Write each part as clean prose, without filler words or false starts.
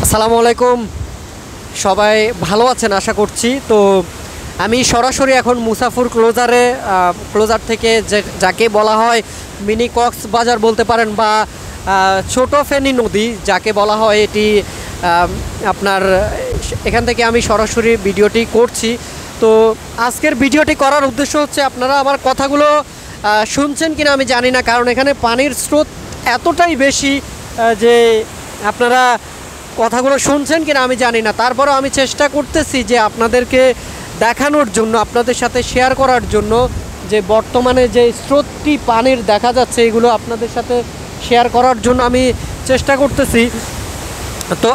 আসসালামু আলাইকুম। সবাই ভালো আছেন আশা করছি। তো আমি সরাসরি এখন মুসাফুর ক্লোজার থেকে যাকে বলা হয় মিনি কক্সবাজার বলতে পারেন বা ছোট ফেনী নদী যাকে বলা হয়, এটি আপনার এখান থেকে আমি সরাসরি ভিডিওটি করছি। তো আজকের ভিডিওটি করার উদ্দেশ্য হচ্ছে, আপনারা আমার কথাগুলো শুনছেন কিনা আমি জানি না, কারণ এখানে পানির স্রোত এতটাই বেশি যে আপনারা কথাগুলো শুনছেন কিনা আমি জানি না। তারপরেও আমি চেষ্টা করতেছি যে আপনাদেরকে দেখানোর জন্য, আপনাদের সাথে শেয়ার করার জন্য যে বর্তমানে যে স্রোতটি পানির দেখা যাচ্ছে, এগুলো আপনাদের সাথে শেয়ার করার জন্য আমি চেষ্টা করতেছি। তো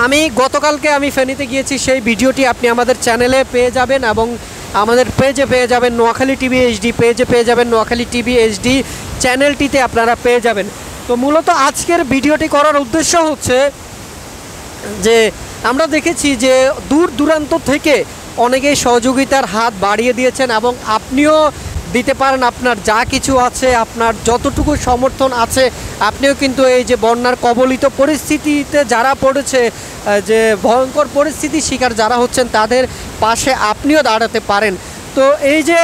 আমি গতকালকে আমি ফেনীতে গিয়েছি, সেই ভিডিওটি আপনি আমাদের চ্যানেলে পেয়ে যাবেন এবং আমাদের পেজে পেয়ে যাবেন, নোয়াখালী টিভি এইচডি পেজে পেয়ে যাবেন, নোয়াখালী টিভি এইচডি চ্যানেলটিতে আপনারা পেয়ে যাবেন। তো মূলত আজকের ভিডিওটি করার উদ্দেশ্য হচ্ছে যে আমরা দেখেছি যে দূর দূরান্ত থেকে অনেকেই সহযোগিতার হাত বাড়িয়ে দিয়েছেন এবং আপনিও দিতে পারেন। আপনার যা কিছু আছে, আপনার যতটুকু সমর্থন আছে, আপনিও কিন্তু এই যে বন্যার কবলিত পরিস্থিতিতে যারা পড়েছে, যে ভয়ঙ্কর পরিস্থিতির শিকার যারা হচ্ছেন, তাদের পাশে আপনিও দাঁড়াতে পারেন। তো এই যে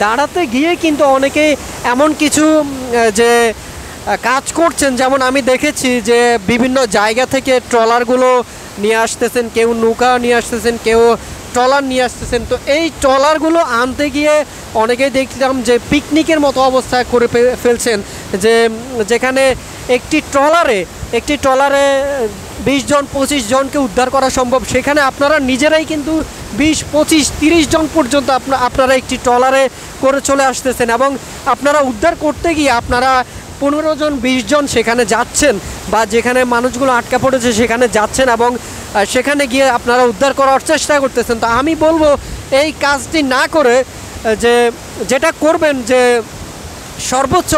দাঁড়াতে গিয়ে কিন্তু অনেকেই এমন কিছু যে কাজ করছেন, যেমন আমি দেখেছি যে বিভিন্ন জায়গা থেকে ট্রলারগুলো নিয়ে আসতেছেন, কেউ নৌকা নিয়ে আসতেছেন, কেউ ট্রলার নিয়ে আসতেছেন। তো এই ট্রলারগুলো আনতে গিয়ে অনেকেই দেখলাম যে পিকনিকের মতো অবস্থা করে ফেলছেন, যে যেখানে একটি ট্রলারে 20 জন 25 জনকে উদ্ধার করা সম্ভব, সেখানে আপনারা নিজেরাই কিন্তু 20, 25, 30 জন পর্যন্ত আপনারা একটি ট্রলারে করে চলে আসতেছেন এবং আপনারা উদ্ধার করতে গিয়ে আপনারা 15 জন 20 জন সেখানে যাচ্ছেন, বা যেখানে মানুষগুলো আটকা পড়েছে সেখানে যাচ্ছেন এবং সেখানে গিয়ে আপনারা উদ্ধার করার চেষ্টা করতেছেন। তো আমি বলবো এই কাজটি না করে যেটা করবেন, যে সর্বোচ্চ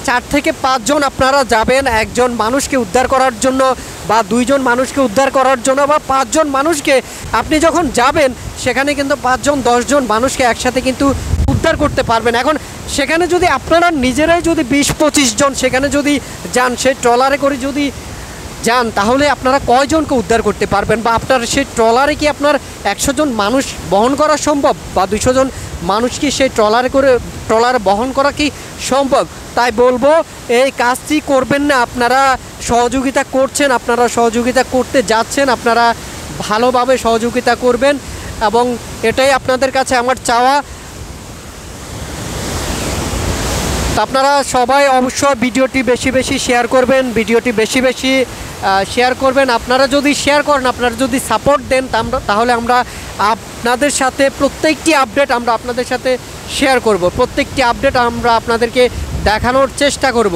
4 থেকে 5 জন আপনারা যাবেন একজন মানুষকে উদ্ধার করার জন্য, বা 2 জন মানুষকে উদ্ধার করার জন্য, বা 5 জন মানুষকে আপনি যখন যাবেন সেখানে কিন্তু 5 জন 10 জন মানুষকে একসাথে কিন্তু উদ্ধার করতে পারবেন। এখন সেখানে যদি আপনারা নিজেরাই যদি 20-25 জন সেখানে যদি যান, সেই ট্রলারে করে যদি যান, তাহলে আপনারা কয়জনকে উদ্ধার করতে পারবেন, বা আপনার সেই ট্রলারে কি আপনার 100 জন মানুষ বহন করা সম্ভব, বা 200 জন মানুষ কি সেই ট্রলারে বহন করা কি সম্ভব? তাই বলবো এই কাজটি করবেন না। আপনারা সহযোগিতা করছেন, আপনারা সহযোগিতা করতে যাচ্ছেন, আপনারা ভালোভাবে সহযোগিতা করবেন এবং এটাই আপনাদের কাছে আমার চাওয়া। আপনারা সবাই অবশ্যই ভিডিওটি বেশি বেশি শেয়ার করবেন, শেয়ার করবেন। আপনারা যদি শেয়ার করেন, আপনারা যদি সাপোর্ট দেন, তাহলে আমরা আপনাদের সাথে প্রত্যেকটি আপডেট আপনাদের সাথে শেয়ার করব, প্রত্যেকটি আপডেট আমরা আপনাদেরকে দেখানোর চেষ্টা করব।